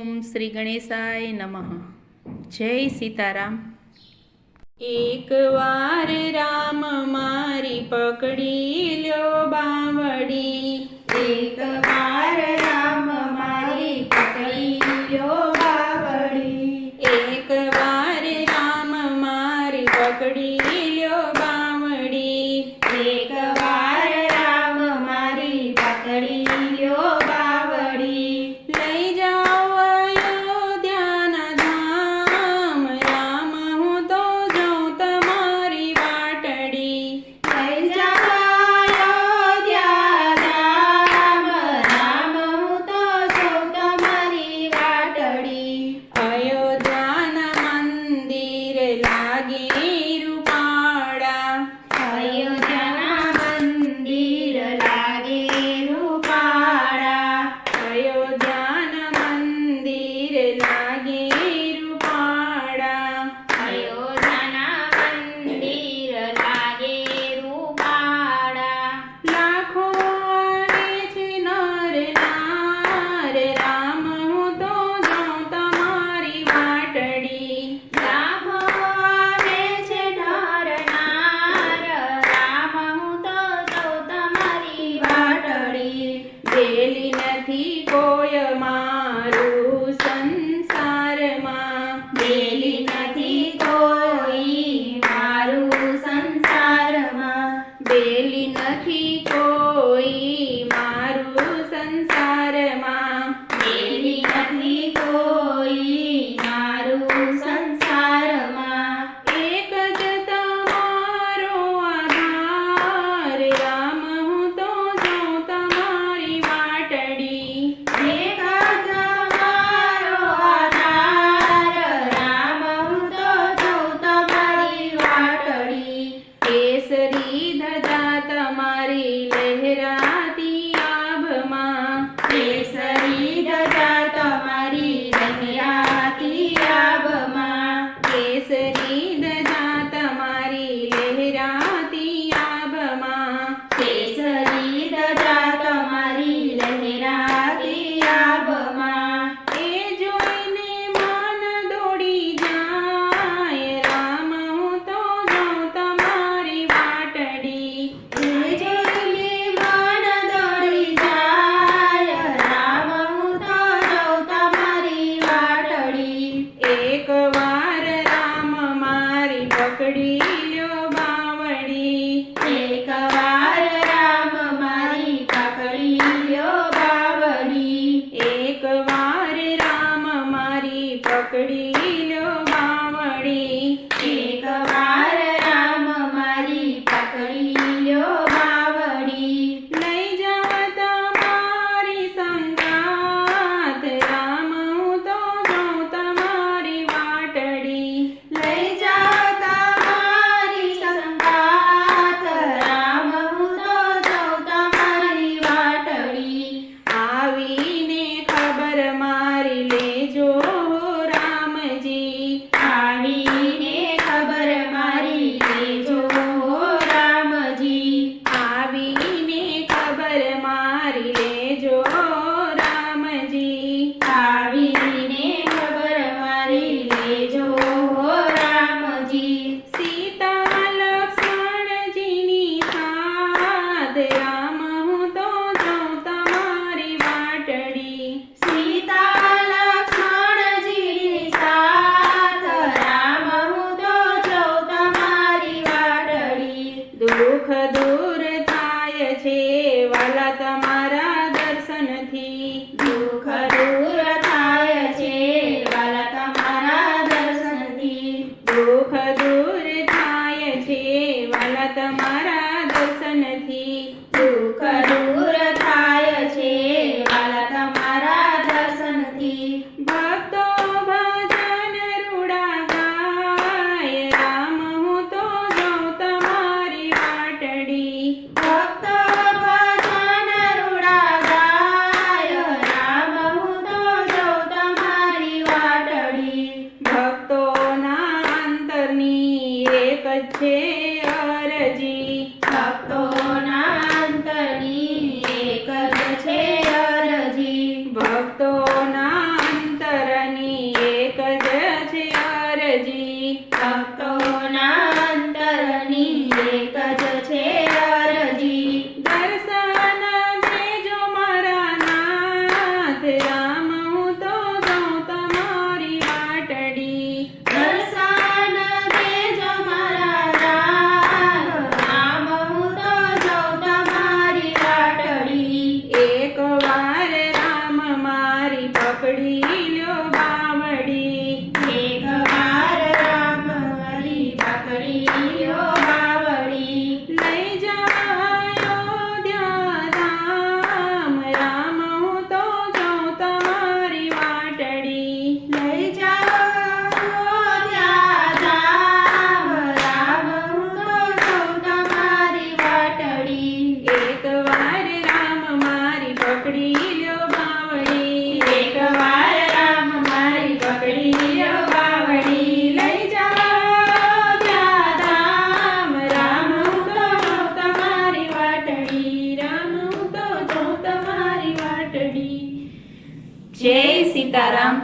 ઓમ શ્રી ગણેશાય નમઃ. જય સીતારામ. એકવાર રામ મારી પકડી લ્યો બાવડી, એકવાર રામ મારી પકડી લ્યો બાવડી, એકવાર રામ મારી પકડી લ્યો બાવડી, એકવાર રામ મારી પકડી લ્યો બાવડી. લઈ જાઓ અયોધ્યાના ધામ, રામ હું તો જાઉં તમારી વાટડી. લઈ જાઓ અયોધ્યા ધામ, રામ હું તો જાઉં તમારી વાટડી. અયોધ્યાના મંદિર લાગે રૂપાળા, અયોધ્યાના મંદિર લાગે રૂપાળા, અયોધ્યાના મંદિર લાગે રૂપાળા. અયોધ્યાના મંદિર લાગે રૂપાળા. લાખો આવે છે નર નાર, રામ હું તો જાઉં તમારી વાટડી. લાખો આવે છે નર નાર, રામ હું તો જાઉં તમારી વાટડી. બેલી નથી કોઈ મારું સંસારમાં, બેલી નથી કોઈ મારું સંસારમાં, બેલી નથી કોઈ મારું સંસારમાં. બેલી નથી કોઈ મારું સંસારમાં. એક જ તમારો આધાર, રામ હું તો જાઉં તમારી વાટડી. એક જ તમારો આધાર, રામ હું તો જાઉં તમારી વાટડી. કેસરી ધજા તમારી લહેરાતી આભમાં, કેસરી ધજા તમારી લહેરાતી આભમાં, કેસરી ધજા તમારી લહેરાતી આભમાં. કેસરી ધજા તમારી લહેરાતી આભમાં. એ જોઈને મન દોડી જાય, રામ હું તો જાઉં તમારી વાટડી. એ જોઈને મન દોડી જાય, રામ હું તો જાઉં તમારી વાટડી. એકવાર રામ મારી પકડી લ્યો બાવડી, એકવાર રામ મારી પકડી લ્યો બાવડી, એકવાર રામ મારી પકડી લ્યો બાવડી. એકવાર રામ મારી પકડી લ્યો બાવડી. લઈ જાઓ તમારી સંગાત, રામ હું તો જાઉં તમારી વાટડી. લઈ જાઓ તમારી સંગાત, રામ હું તો જાઉં તમારી વાટડી. આવીને ખબર મારી લેજો પકડી લ્યો બાવડી. એક વાર રામ મારી પકડી લ્યો બાવડી. લઈ જાઓ અયોધ્યા ધામ, રામ હું તો જાઉં તમારી વાટડી. લઈ જાઓ ત્યાં ધામ, રામ હું તો જાઉં તમારી વાટડી. એક વાર રામ મારી પકડી લ્યો બાવડી. એક વાર રામ મારી પકડી લ્યો બાવડી. લઈ જાઓ ત્યાં ધામ, રામ હું તો જાઉં તમારી વાટડી. રામ હું તો જાઉં તમારી વાટડી. જય સીતારામ.